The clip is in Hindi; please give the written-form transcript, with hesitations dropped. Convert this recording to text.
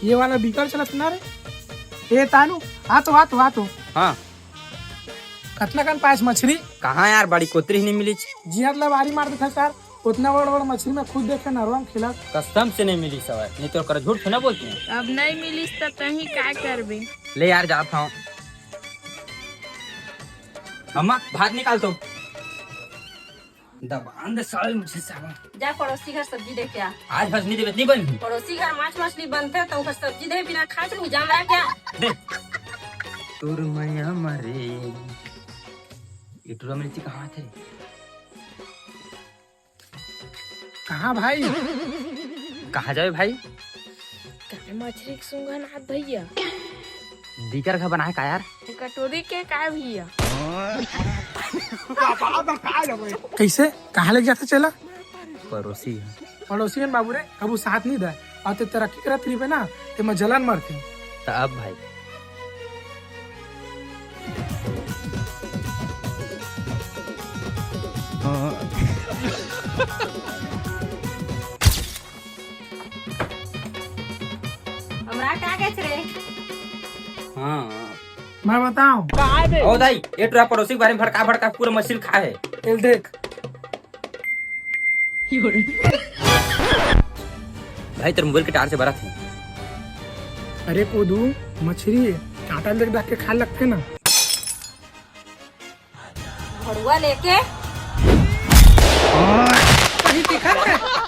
ये वाला बीकर चलत ना रे। ए तानू आ तो हाँ कतना कन पास मछली कहाँ यार, बड़ी कोतरी ही नहीं मिली। जिया लबारी मार देता सर। उतना बड़ा बड़ा मछली में खुद देखे नरवा खिला। कस्टम से नहीं मिली सवार, नहीं तो कर झूठ थोड़ा बोलते हैं। अब नहीं मिली तो कहीं क्या करबे। ले यार जाता हूँ। अम्मा भात निकाल तो। दबान दे साले मुझे साला। जा पड़ोसी घर सब्जी दे क्या। आज भजनी देवे नहीं बनी। पड़ोसी घर माछ मछली बनते है तो उनका सब्जी दे बिना खा चलू जाम रहा क्या। दे तोर मैया मरे। इटूरा मिर्ची कहाँ थे? कहाँ भाई? कहाँ जाए भाई? मछली के सुंगन हाथ भैया। दीकर घर बनाए का यार? कटोरी के का भैया। कैसे कहाँ लेके जाता चला? पड़ोसी पड़ोसी बाबू रे कबू साथ नहीं दे और ते तरक्की करत रही ना ते मैं जलन मरते। तो अब भाई हमरा क्या कहते रे। हाँ मैं बताऊं ओ दाई ये टूरा पड़ोसी के बारे में भड़का भड़का पूरा मछली खा है। एल देख भाई तेरे मोबाइल के टार से बरा थे। अरे कोदू मछली है कांटा लेके रख के खा लगते ना। भड़ुआ लेके कहीं दिखा